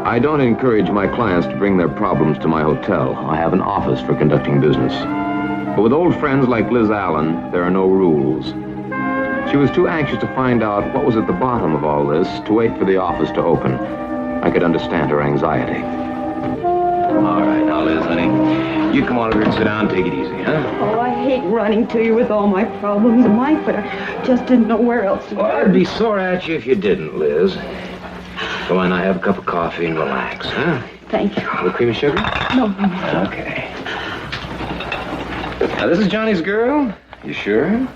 I don't encourage my clients to bring their problems to my hotel. I have an office for conducting business. But with old friends like Liz Allen, there are no rules. She was too anxious to find out what was at the bottom of all this to wait for the office to open. I could understand her anxiety. All right, now, Liz, honey, you come on over here and sit down and take it easy, huh? Oh, I hate running to you with all my problems, Mike, but I just didn't know where else to go. Well, I'd be sore at you if you didn't, Liz. Go on, now, have a cup of coffee and relax, huh? Thank you. A little cream and sugar? No. Okay. Now, this is Johnny's girl? You sure?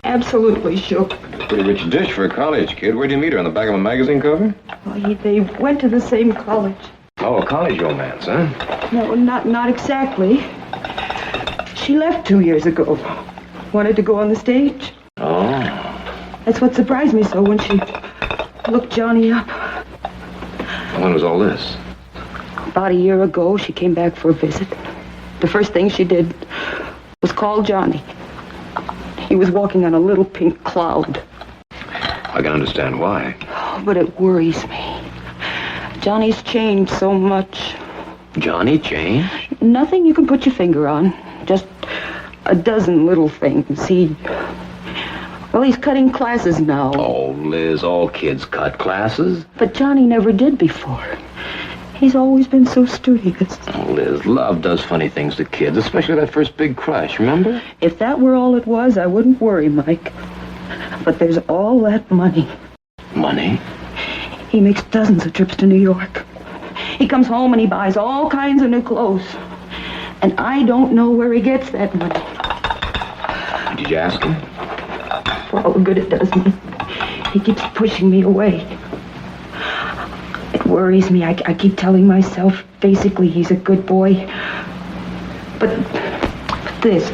Absolutely sure. Pretty rich dish for a college kid. Where'd you meet her, on the back of a magazine cover? Well, they went to the same college. Oh, a college romance, huh? No, not exactly. She left 2 years ago. Wanted to go on the stage. Oh. That's what surprised me so when she looked Johnny up. When was all this? About a year ago, she came back for a visit. The first thing she did was call Johnny. He was walking on a little pink cloud. I can understand why. Oh, but it worries me. Johnny's changed so much. Johnny changed? Nothing you can put your finger on. Just a dozen little things. He's cutting classes now. Oh, Liz, all kids cut classes. But Johnny never did before. He's always been so studious. Oh, Liz, love does funny things to kids, especially that first big crush, remember? If that were all it was, I wouldn't worry, Mike. But there's all that money. Money? He makes dozens of trips to New York. He comes home and he buys all kinds of new clothes. And I don't know where he gets that money. Did you ask him? For all the good it does me. He keeps pushing me away. It worries me. I keep telling myself, basically, he's a good boy. But this...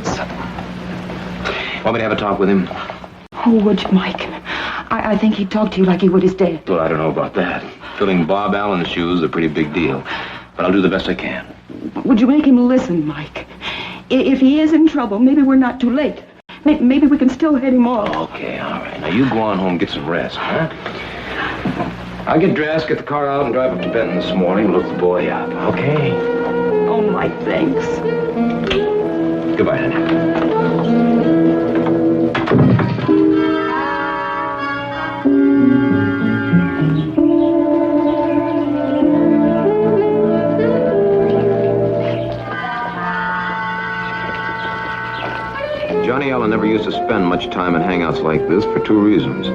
Want me to have a talk with him? Oh, would you, Mike? I think he'd talk to you like he would his dad. Well, I don't know about that. Filling Bob Allen's shoes is a pretty big deal. But I'll do the best I can. Would you make him listen, Mike? If he is in trouble, maybe we're not too late. Maybe we can still head him off. Okay, all right. Now, you go on home and get some rest, huh? I'll get dressed, get the car out, and drive up to Benton this morning and look the boy up, okay? Oh, Mike, thanks. Goodbye, honey. Johnny Allen never used to spend much time in hangouts like this for two reasons.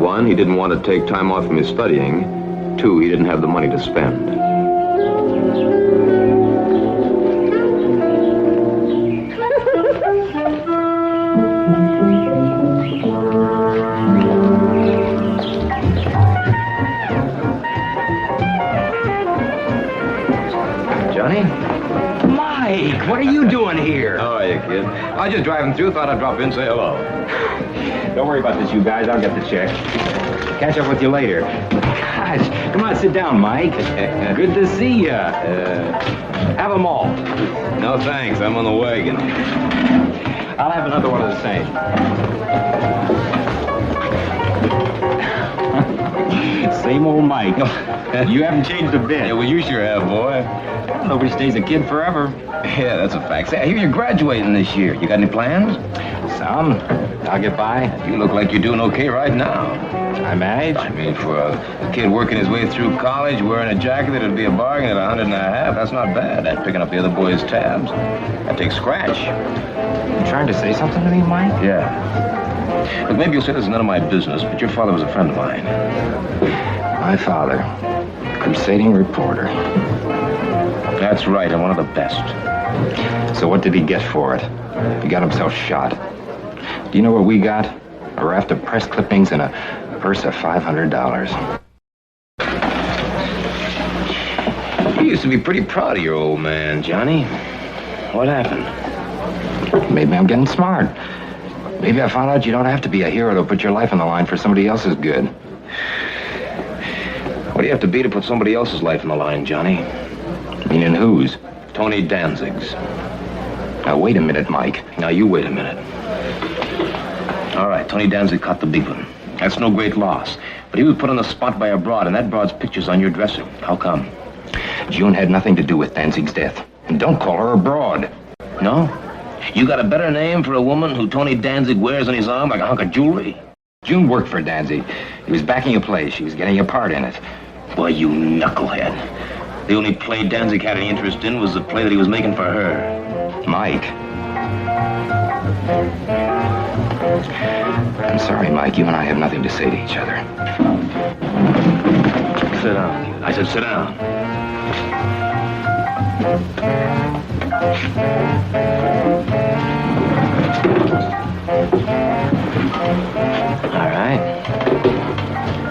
One, he didn't want to take time off from his studying. Two, he didn't have the money to spend. Johnny? Mike, what are you doing here? How are you, kid? I was just driving through, thought I'd drop in and say hello. Don't worry about this, you guys. I'll get the check. Catch up with you later. Gosh, come on, sit down, Mike. Good to see ya. Have them all. No, thanks. I'm on the wagon. I'll have another one of the same. Same old Mike. You haven't changed a bit. Yeah, well, you sure have, boy. Nobody stays a kid forever. Yeah, that's a fact. Say, I hear you're graduating this year. You got any plans? Some. I'll get by. You look like you're doing okay right now. I manage. I mean, for a kid working his way through college, wearing a jacket that'd be a bargain at $150, that's not bad. That's picking up the other boys' tabs. That takes scratch. You trying to say something to me, Mike? Yeah. Look, maybe you'll say this is none of my business, but your father was a friend of mine. My father, crusading reporter. That's right, and one of the best. So what did he get for it? He got himself shot. Do you know what we got? A raft of press clippings and a purse of $500. You used to be pretty proud of your old man, Johnny. What happened? Maybe I'm getting smart. Maybe I found out you don't have to be a hero to put your life on the line for somebody else's good. What do you have to be to put somebody else's life on the line, Johnny? Meaning whose? Tony Danzig's. Now, wait a minute, Mike. Now, you wait a minute. All right, Tony Danzig caught the big one. That's no great loss. But he was put on the spot by a broad, and that broad's picture's on your dresser. How come? June had nothing to do with Danzig's death. And don't call her a broad. No? You got a better name for a woman who Tony Danzig wears on his arm like a hunk of jewelry? June worked for Danzig. He was backing a play. She was getting a part in it. Boy, you knucklehead. The only play Danzig had any interest in was the play that he was making for her. Mike. I'm sorry, Mike. You and I have nothing to say to each other. Sit down. I said sit down. All right.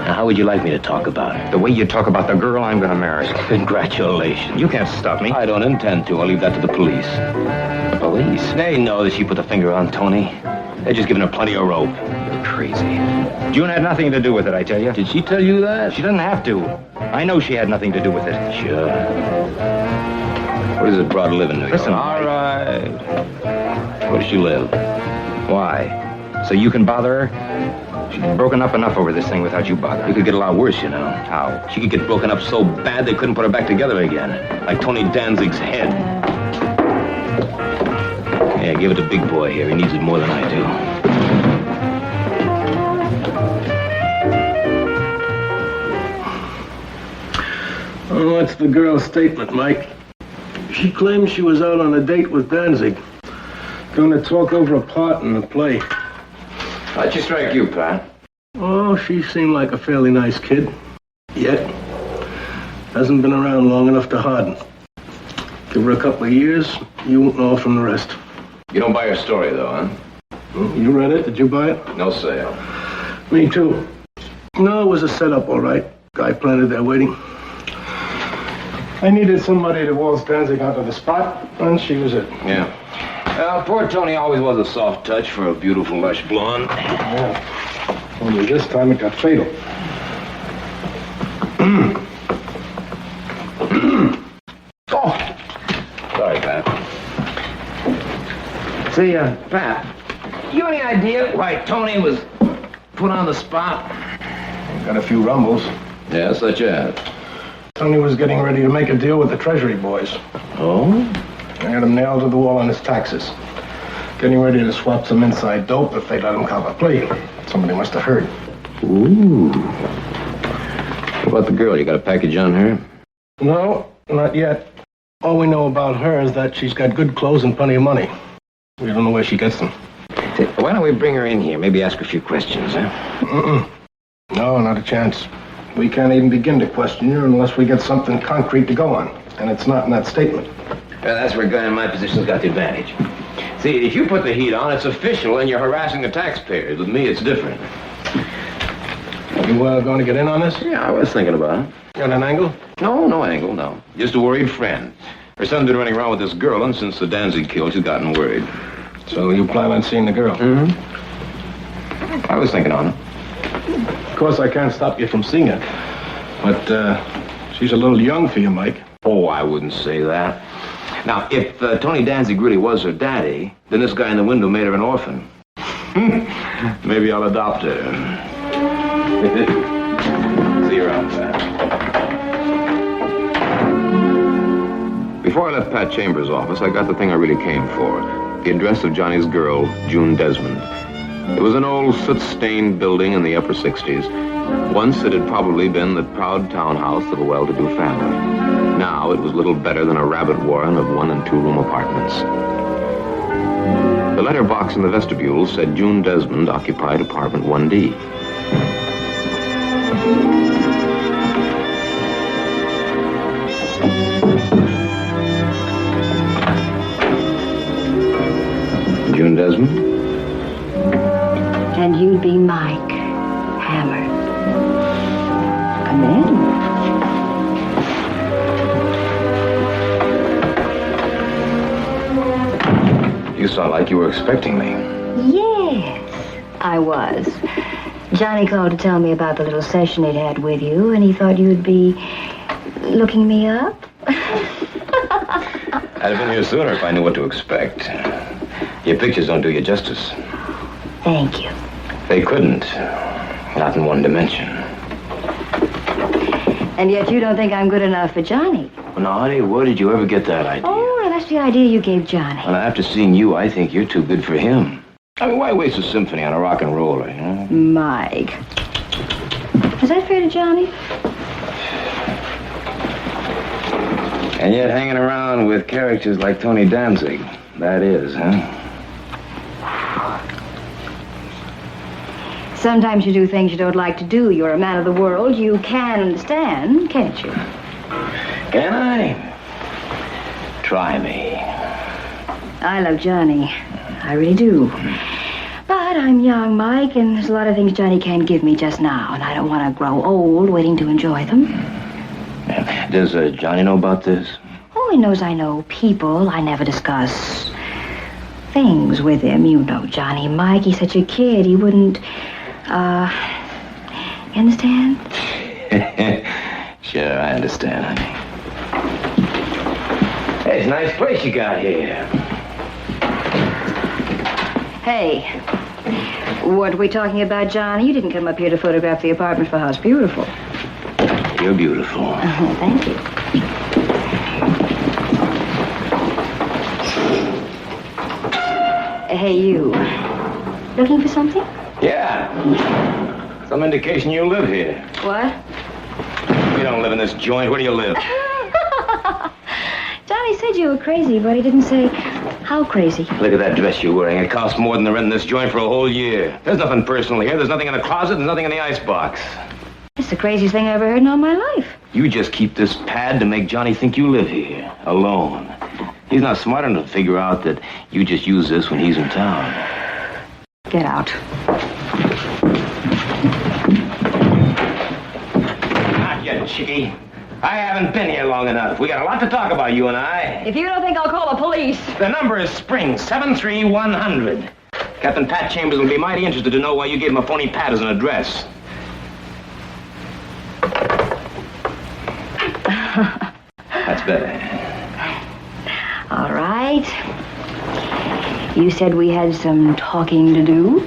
Now, how would you like me to talk about her? The way you talk about the girl I'm going to marry. Congratulations. You can't stop me. I don't intend to. I'll leave that to the police. The police? They know that she put the finger on Tony. They're just giving her plenty of rope. You're crazy. June had nothing to do with it, I tell you. Did she tell you that? She doesn't have to. I know she had nothing to do with it. Sure. Where does this broad live in New York? Listen, all right. Where does she live? Why? So you can bother her? She's broken up enough over this thing without you bothering. It could get a lot worse, you know. How? She could get broken up so bad they couldn't put her back together again. Like Tony Danzig's head. Yeah, give it to Big Boy here. He needs it more than I do. Oh, what's the girl's statement, Mike? She claims she was out on a date with Danzig. Going to talk over a part in the play. How'd she strike you, Pat? Oh, she seemed like a fairly nice kid. Yet, hasn't been around long enough to harden. Give her a couple of years, you won't know from the rest. You don't buy her story, though, huh? You read it? Did you buy it? No sale. Me too. No, it was a setup, all right. Guy planted there waiting. I needed somebody to waltz Danzig onto the spot, and she was it. Yeah. Well, poor Tony always was a soft touch for a beautiful, lush blonde. Yeah. Only this time it got fatal. Oh! Sorry, Pat. See, Pat, you any idea why Tony was put on the spot? Got a few rumbles. Yeah, such as? Tony was getting ready to make a deal with the Treasury boys. Oh? I had him nailed to the wall on his taxes. Getting ready to swap some inside dope if they let him cop a plea. Somebody must have heard. Ooh. What about the girl? You got a package on her? No, not yet. All we know about her is that she's got good clothes and plenty of money. We don't know where she gets them. Why don't we bring her in here? Maybe ask her a few questions, huh? No, not a chance. We can't even begin to question her unless we get something concrete to go on. And it's not in that statement. Well, that's where a guy in my position's got the advantage. See, if you put the heat on, it's official and you're harassing the taxpayers. With me, it's different. You going to get in on this? Yeah, I was thinking about it. Got an angle? No angle, no. Just a worried friend. Her son's been running around with this girl, and since the Danzig kill, she's gotten worried. So you plan on seeing the girl? Mm-hmm. I was thinking on it. Of course, I can't stop you from seeing her. But, she's a little young for you, Mike. Oh, I wouldn't say that. Now, if Tony Danzig really was her daddy, then this guy in the window made her an orphan. Maybe I'll adopt her. See you around, Pat. Before I left Pat Chambers' office, I got the thing I really came for. The address of Johnny's girl, June Desmond. It was an old soot-stained building in the upper 60s. Once it had probably been the proud townhouse of a well-to-do family. Now it was little better than a rabbit warren of 1- and 2-room apartments. The letter box in the vestibule said June Desmond occupied apartment 1D. June Desmond? And you'd be Mike Hammer. Come in. You sound like you were expecting me. Yes, I was. Johnny called to tell me about the little session he'd had with you, and he thought you'd be looking me up. I'd have been here sooner if I knew what to expect. Your pictures don't do you justice. Thank you. They couldn't. Not in one dimension. And yet you don't think I'm good enough for Johnny. Well, now, honey, where did you ever get that idea? Oh, that's the idea you gave Johnny. Well, after seeing you, I think you're too good for him. I mean, why waste a symphony on a rock and roller, you know? Mike. Is that fair to Johnny? And yet hanging around with characters like Tony Danzig. That is, huh? Sometimes you do things you don't like to do. You're a man of the world. You can understand, can't you? Can I? Try me. I love Johnny. I really do. But I'm young, Mike, and there's a lot of things Johnny can't give me just now, and I don't want to grow old waiting to enjoy them. Yeah. Does Johnny know about this? Oh, he knows I know people. I never discuss things with him. You know Johnny, Mike. He's such a kid. He wouldn't, you understand? Sure, I understand, honey. Hey, it's a nice place you got here. Hey, what are we talking about, Johnny? You didn't come up here to photograph the apartment for House Beautiful. You're beautiful. Oh, thank you. Hey, you. Looking for something? Yeah. Some indication you live here. What? You don't live in this joint. Where do you live? Johnny said you were crazy, but he didn't say how crazy. Look at that dress you're wearing. It costs more than the rent in this joint for a whole year. There's nothing personal here. There's nothing in the closet. There's nothing in the icebox. It's the craziest thing I ever heard in all my life. You just keep this pad to make Johnny think you live here, alone. He's not smart enough to figure out that you just use this when he's in town. Get out. Not yet, chickie. I haven't been here long enough. We got a lot to talk about, you and I. If you don't think I'll call the police. The number is Spring 73100. Captain Pat Chambers will be mighty interested to know why you gave him a phony pad as an address. That's better. All right. You said we had some talking to do.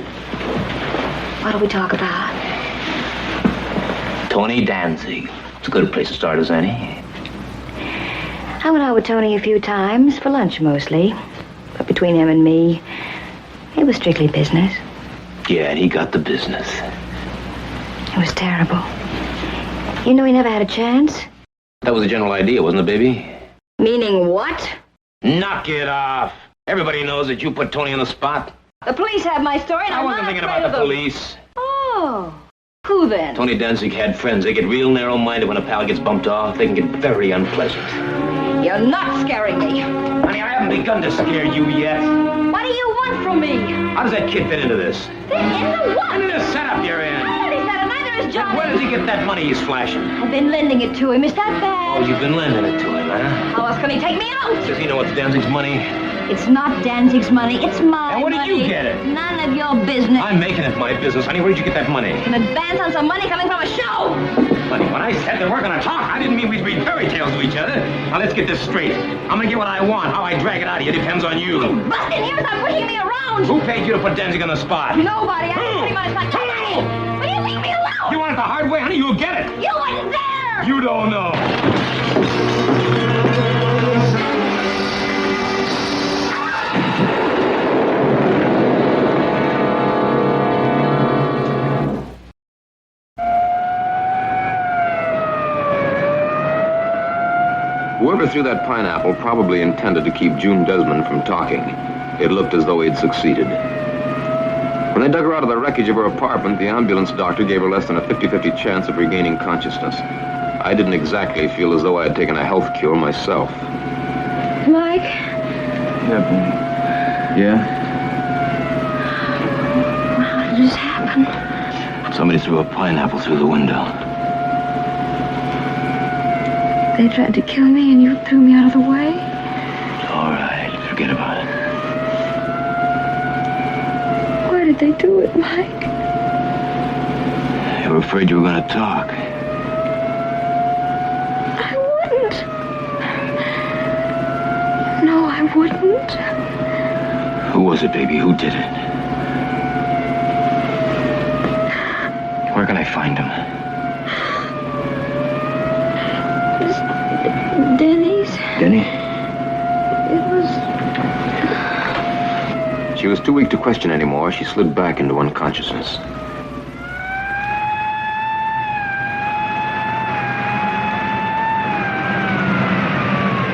What'll we talk about? Tony Danzig. It's a good place to start as any. I went out with Tony a few times, for lunch mostly. But between him and me, it was strictly business. Yeah, and he got the business. It was terrible. You know he never had a chance? That was the general idea, wasn't it, baby? Meaning what? Knock it off. Everybody knows that you put Tony on the spot. The police have my story, and I I'm wasn't not thinking afraid about of the them. police. Oh. Who then? Tony Danzig had friends. They get real narrow-minded when a pal gets bumped off. They can get very unpleasant. You're not scaring me. Honey, I haven't begun to scare you yet. What do you want from me? How does that kid fit into this? Fit into what? Into the setup you're in. None of these that neither is Johnny. Where does he get that money he's flashing? I've been lending it to him. Is that bad? Oh, you've been lending it to him, huh? How else can he take me out? Does he know it's Danzig's money? It's not Danzig's money. It's my And where did you money. get it? None of your business. I'm making it my business, honey. Where did you get that money? An advance on some money coming from a show. Honey, when I said that we're gonna talk, I didn't mean we'd read fairy tales to each other. Now, let's get this straight. I'm gonna get what I want. How I drag it out of you depends on you. Busting here without pushing me around. Who paid you to put Danzig on the spot? Nobody. I Who? can pretty much like Hello? Will you leave me alone? You want it the hard way, honey? You'll get it. You weren't there. You don't know. Whoever threw that pineapple probably intended to keep June Desmond from talking. It looked as though he'd succeeded. When they dug her out of the wreckage of her apartment, the ambulance doctor gave her less than a 50-50 chance of regaining consciousness. I didn't exactly feel as though I had taken a health cure myself. Mike? Yeah? How did this happen? Somebody threw a pineapple through the window. They tried to kill me and you threw me out of the way? All right, forget about it. Why did they do it, Mike? They were afraid you were going to talk. I wouldn't. No, I wouldn't. Who was it, baby? Who did it? Where can I find him? Danny. Denny? It was... She was too weak to question anymore. She slid back into unconsciousness.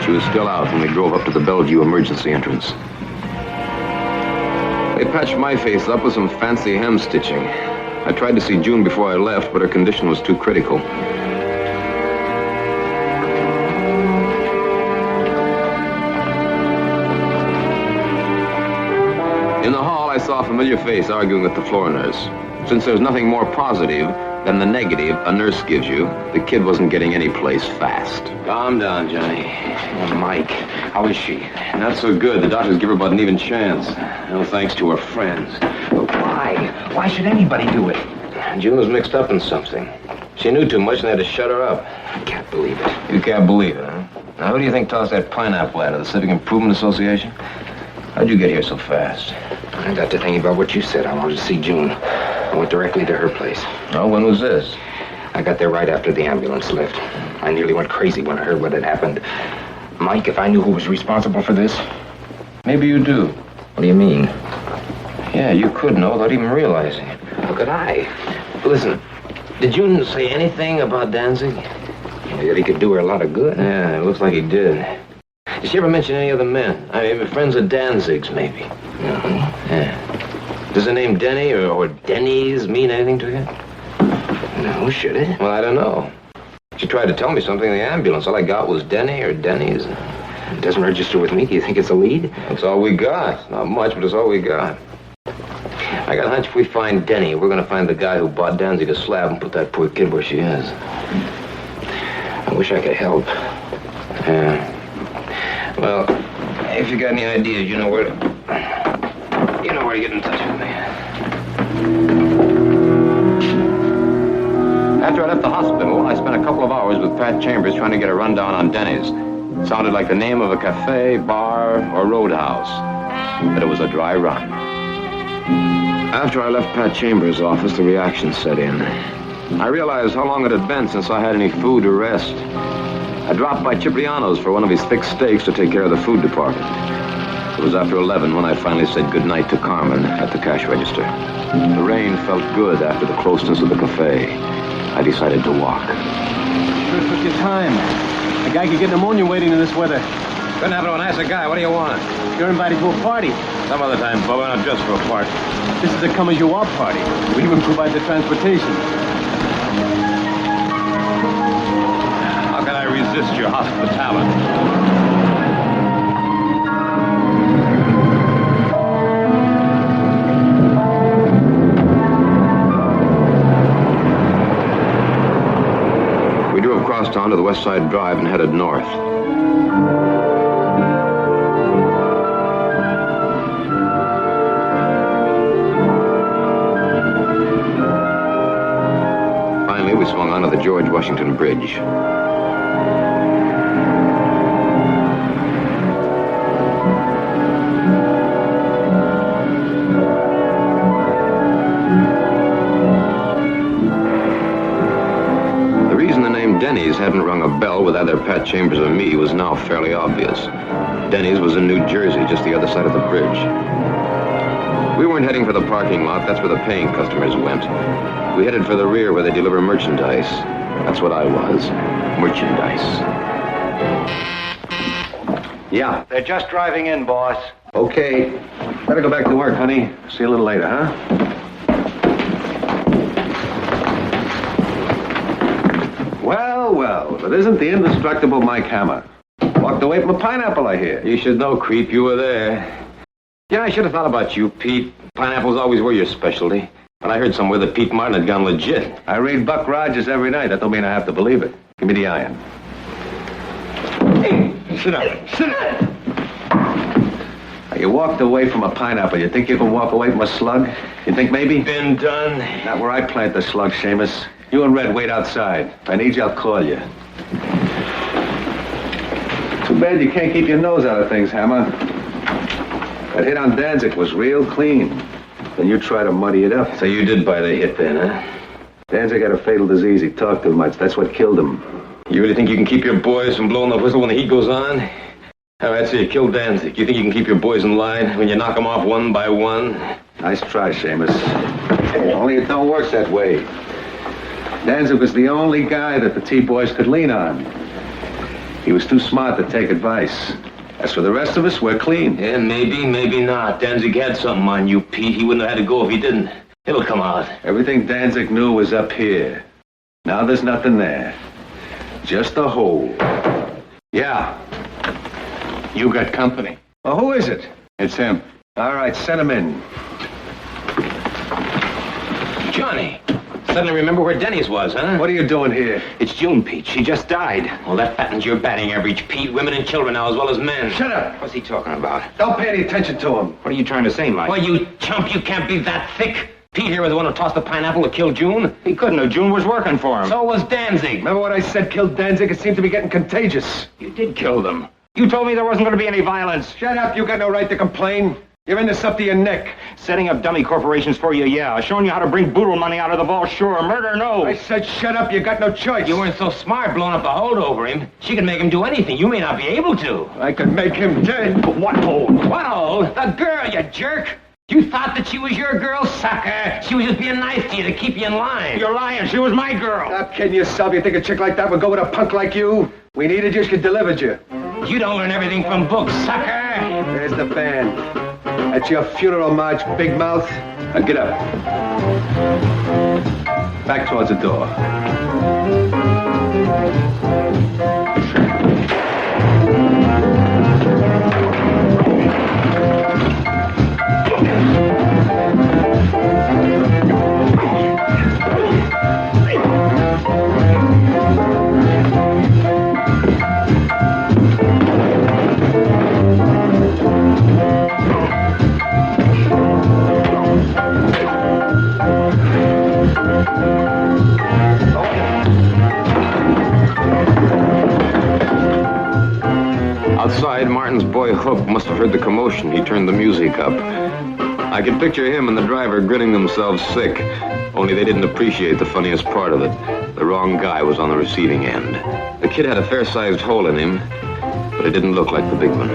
She was still out when we drove up to the Bellevue emergency entrance. They patched my face up with some fancy hem stitching. I tried to see June before I left, but her condition was too critical. In the hall, I saw a familiar face arguing with the floor nurse. Since there's nothing more positive than the negative a nurse gives you, the kid wasn't getting any place fast. Calm down, Johnny. Oh, Mike, how is she? Not so good. The doctors give her about an even chance. No thanks to her friends. But why? Why should anybody do it? June was mixed up in something. She knew too much and they had to shut her up. I can't believe it. You can't believe it, huh? Now, who do you think tossed that pineapple out of the Civic Improvement Association? How'd you get here so fast? I got to thinking about what you said. I wanted to see June. I went directly to her place. Oh, when was this? I got there right after the ambulance left. I nearly went crazy when I heard what had happened. Mike, if I knew who was responsible for this... Maybe you do. What do you mean? Yeah, you could know without even realizing it. How could I? Listen, did June say anything about Danzig? That he could do her a lot of good. Yeah, it looks like he did. Did she ever mention any other men? I mean, friends of Danzig's, maybe. Yeah. Does the name Denny or Denny's mean anything to you? No, should it? Well, I don't know. She tried to tell me something in the ambulance. All I got was Denny or Denny's. It doesn't register with me. Do you think it's a lead? That's all we got. Not much, but it's all we got. I got a hunch if we find Denny, we're going to find the guy who bought Danzig a slab and put that poor kid where she is. I wish I could help. Yeah. Well, if you got any ideas, you know where to get in touch with me. After I left the hospital, I spent a couple of hours with Pat Chambers trying to get a rundown on Denny's. It sounded like the name of a cafe, bar, or roadhouse. But it was a dry run. After I left Pat Chambers' office, the reaction set in. I realized how long it had been since I had any food or rest. I dropped by Cipriano's for one of his thick steaks to take care of the food department. It was after 11 when I finally said goodnight to Carmen at the cash register. The rain felt good after the closeness of the cafe. I decided to walk. Sure took your time. A guy could get pneumonia waiting in this weather. Couldn't happen to a nicer guy. What do you want? You're invited to a party. Some other time, Bubba, not just for a party. This is a come-as-you-are party. We even provide the transportation. How can I resist your hospitality? We drove across town to the West Side Drive and headed north. Finally, we swung onto the George Washington Bridge. Denny's hadn't rung a bell with either Pat Chambers or me was now fairly obvious. Denny's was in New Jersey, just the other side of the bridge. We weren't heading for the parking lot. That's where the paying customers went. We headed for the rear where they deliver merchandise. That's what I was. Merchandise. Yeah. They're just driving in, boss. Okay. Better go back to work, honey. See you a little later, huh? Well, if it isn't the indestructible Mike Hammer. Walked away from a pineapple, I hear. You should know, creep, you were there. Yeah, I should have thought about you, Pete. Pineapples always were your specialty. And I heard somewhere that Pete Martin had gone legit. I read Buck Rogers every night. That don't mean I have to believe it. Give me the iron. Hey, sit down. Sit down. Now, you walked away from a pineapple. You think you can walk away from a slug? You think maybe? Been done. Not where I plant the slug, Seamus. You and Red wait outside. If I need you, I'll call you. Too bad you can't keep your nose out of things, Hammer. That hit on Danzig was real clean. Then you try to muddy it up. So you did buy the hit then, huh? Danzig had a fatal disease. He talked too much. That's what killed him. You really think you can keep your boys from blowing the whistle when the heat goes on? All right, so you killed Danzig. You think you can keep your boys in line when you knock them off one by one? Nice try, Seamus. Only it don't work that way. Danzig was the only guy that the T-boys could lean on. He was too smart to take advice. As for the rest of us, we're clean. Yeah, maybe, maybe not. Danzig had something on you, Pete. He wouldn't have had to go if he didn't. It'll come out. Everything Danzig knew was up here. Now there's nothing there. Just a hole. Yeah. You got company. Well, who is it? It's him. All right, send him in. Johnny, suddenly remember where Denny's was, huh? What are you doing here? It's June, Pete. She just died. Well, that fattens your batting average, Pete. Women and children now as well as men. Shut up. What's he talking about? Don't pay any attention to him. What are you trying to say, Mike? Well, you chump, you can't be that thick. Pete here was the one who tossed the pineapple to kill June. He couldn't have. June was working for him. So was Danzig. Remember what I said killed Danzig? It seemed to be getting contagious. You did kill them. You told me there wasn't going to be any violence. Shut up. You got no right to complain. You're in this up to your neck. Setting up dummy corporations for you, yeah. Showing you how to bring boodle money out of the vault, sure. Murder, no. I said shut up. You got no choice. You weren't so smart blowing up the hold over him. She could make him do anything. You may not be able to. I could make him dead. What hold? What hold? The girl, you jerk. You thought that she was your girl, sucker. She was just being nice to you to keep you in line. You're lying. She was my girl. Stop kidding yourself. You think a chick like that would go with a punk like you? We needed you. She delivered you. You don't learn everything from books, sucker. There's the band. At your funeral march, big mouth. Now get up. Back towards the door. Outside, Martin's boy Hook must have heard the commotion. He turned the music up. I could picture him and the driver grinning themselves sick, only they didn't appreciate the funniest part of it. The wrong guy was on the receiving end. The kid had a fair-sized hole in him, but it didn't look like the big one.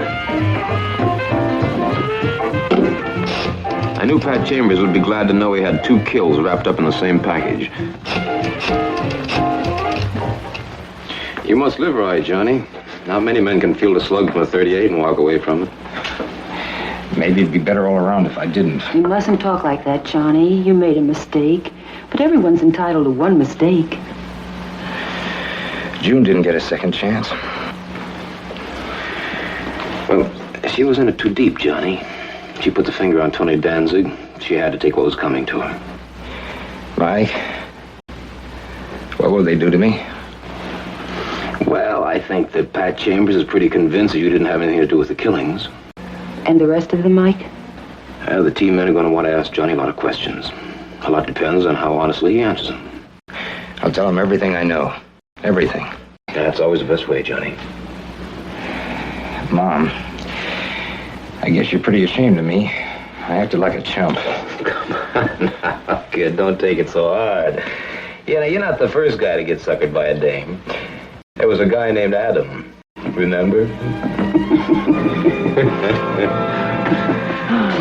I knew Pat Chambers would be glad to know he had 2 kills wrapped up in the same package. You must live right, Johnny. Not many men can field a slug from a .38 and walk away from it. Maybe it'd be better all around if I didn't. You mustn't talk like that, Johnny. You made a mistake. But everyone's entitled to one mistake. June didn't get a second chance. Well, she was in it too deep, Johnny. She put the finger on Tony Danzig. She had to take what was coming to her. Mike, what will they do to me? Well, I think that Pat Chambers is pretty convinced that you didn't have anything to do with the killings. And the rest of them, Mike? The team men are going to want to ask Johnny a lot of questions. A lot depends on how honestly he answers them. I'll tell them everything I know. Everything. That's always the best way, Johnny. Mom, I guess you're pretty ashamed of me. I acted like a chump. Come on now, kid. Don't take it so hard. You know, you're not the first guy to get suckered by a dame. There was a guy named Adam. Remember?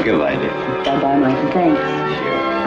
Goodbye, dear. Bye-bye, Mike. Thanks. Sure.